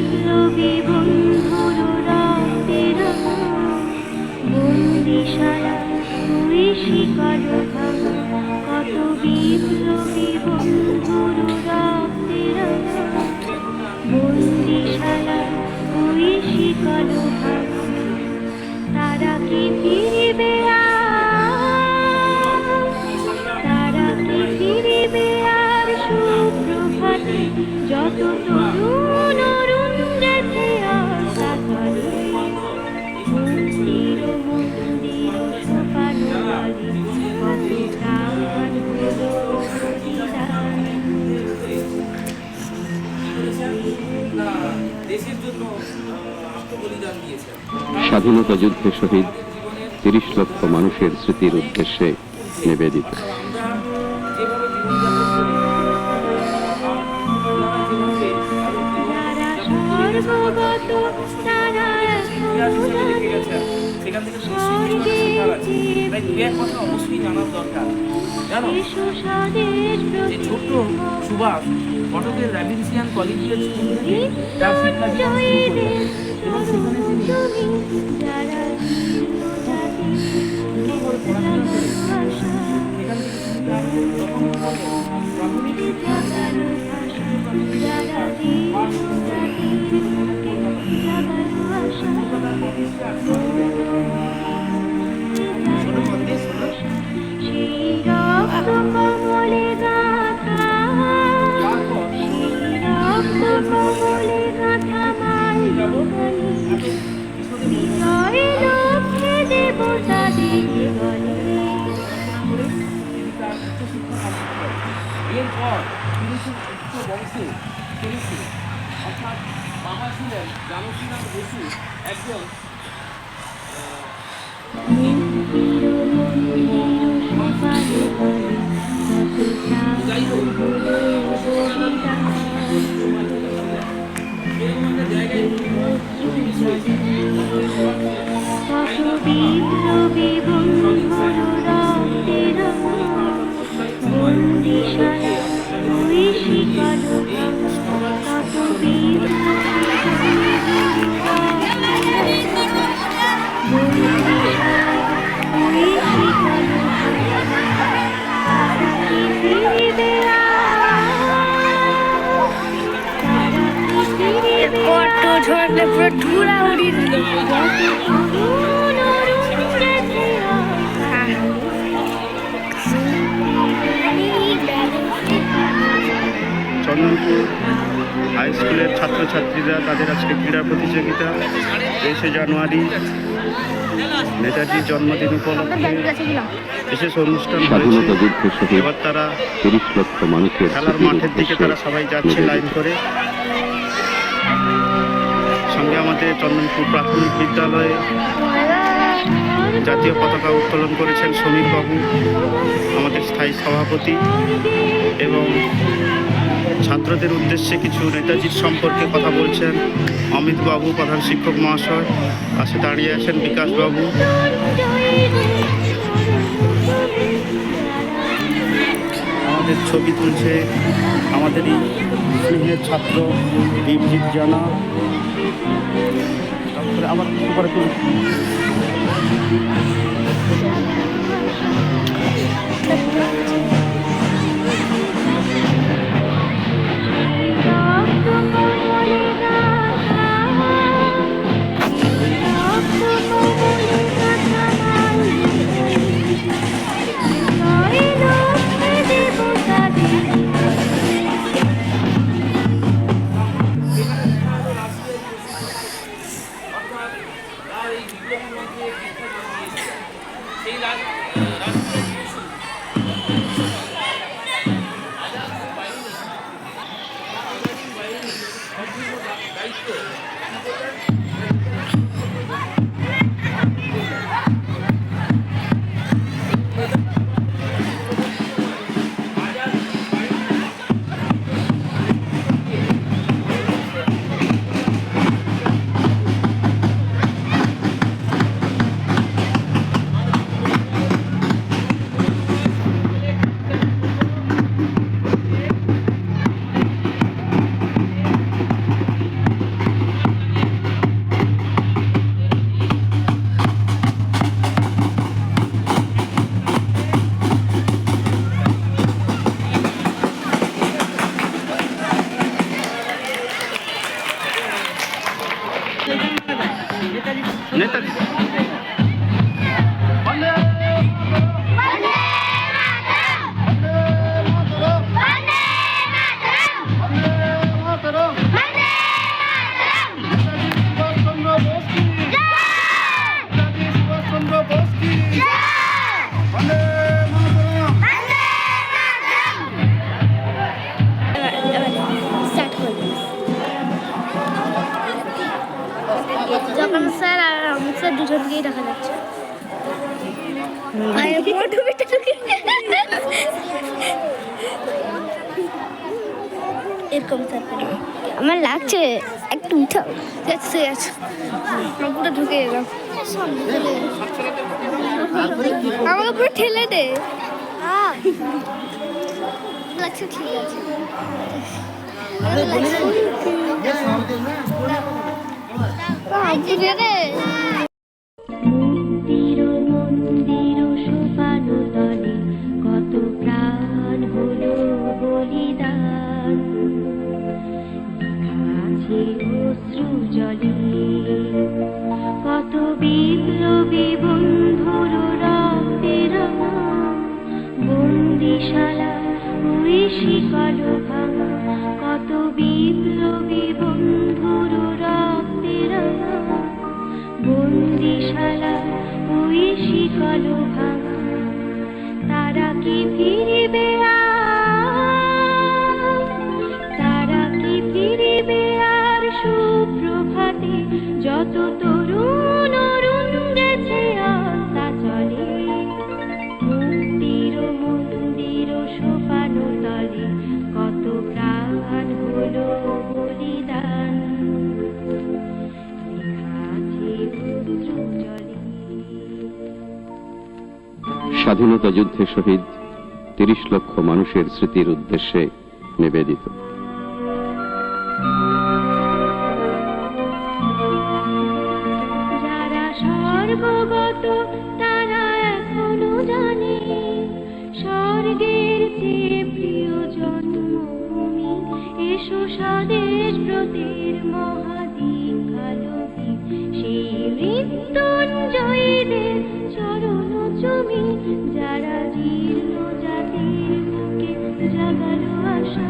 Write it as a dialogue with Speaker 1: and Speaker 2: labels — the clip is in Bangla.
Speaker 1: বিপ্লবী বন্ধুর রক্তের বন্দিশালা তুই শিকল ভাঙা, কত বিপ্লবী বন্ধুর রক্তের বন্দিশালা তুই শিকল ভাঙা। তারা কি ফিরবে তারা কি ফিরবে আর সুপ্রভাতে, যত তরুণ অরুণ গেছে আশা করে। মন্দির মন্দির সোপান বাড়ি, কত প্রাণ হলো বলিদান।
Speaker 2: স্বাধীনতা যুদ্ধে শহীদ ৩০ লক্ষ মানুষের স্মৃতির উদ্দেশ্যে নিবেদিত।
Speaker 3: ছোট্ট সুভাষ কটকের র্যাভিন্সিয়ান কলেজিয়েট স্কুল থেকে তার শিক্ষা এরপর তিনি খুব উচ্চ বংশে চলেছিলেন, অর্থাৎ বাবা ছিলেন জানকীনাথ বসু, একজন যাই হোক জায়গায়
Speaker 1: বন্দিশালা তুই শিকল ভাঙা, কত
Speaker 4: অটো ঝড়লে পুরো ঠুরা উড়িয়ে দিল।
Speaker 5: চন্দনপুর হাই স্কুলের ছাত্রছাত্রীরা তাদের আজকে ক্রীড়া প্রতিযোগিতা ২৩শে জানুয়ারি নেতাজির জন্মদিন উপলক্ষে বিশেষ অনুষ্ঠান
Speaker 2: স্বাধীনতা যুদ্ধে শহীদ
Speaker 5: এবার তারা
Speaker 2: ৩০ লক্ষ মানুষের
Speaker 5: খেলার মাঠের দিকে তারা সবাই যাচ্ছে লাইন করে। সঙ্গে আমাদের চন্দনপুর প্রাথমিক বিদ্যালয়ে জাতীয় পতাকা উত্তোলন করেছেন সমীর বাবু, আমাদের স্থায়ী সভাপতি, এবং ছাত্রদের উদ্দেশ্যে কিছু নেতাজির সম্পর্কে কথা বলছেন অমিত বাবু, প্রধান শিক্ষক মহাশয়। পাশে দাঁড়িয়ে আছেন বিকাশ বাবু। আমাদের ছবি তুলছে আমাদেরই স্নেহের ছাত্র দীপজিৎ জানা। তারপরে আবার উপরে নেতাজি
Speaker 1: যখন স্যার আর অমিত স্যার দুজনকেই দেখা যাচ্ছে এরকম স্যার আমার লাগছে একটু উঠাও যাচ্ছে পুরো ঢুকে এলাম আমাকে পুরো ঠেলে দে লাগছে ঠিক আছে মন্দির মন্দির সোপান তলে কত প্রাণ হলো বলিদান আছে অশ্রু জলে কত বিপ্লবী বন্ধুর রক্তের বন্দিশালা ওই শিকল ভাঙা কত বিপ্লবী বন্ধুর রক্তের বন্দিশালা ওই শিকল ভাঙা তারা কি ফিরিবে তারা কি ফিরিবে আর সুপ্রভাতে যত তরুণ অরুণ গেছে আস্তা চলে মন্দির মন্দির সোপান তলে কত প্রাণ হলো বলিদান
Speaker 2: স্বাধীনতা যুদ্ধে শহীদ ৩০ লক্ষ মানুষের স্মৃতির উদ্দেশ্যে নিবেদিত।
Speaker 1: যারা সর্বগত তারা এখনো জানে স্বর্গের চেয়ে প্রিয় জন্মভূমি এসো স্বদেশ ব্রতের মহাদীক্ষালোকে সেই মৃত্যুঞ্জয়ীদের চরণ চুমি যারা জীর্ণ জাতির বুকে জাগালো আশা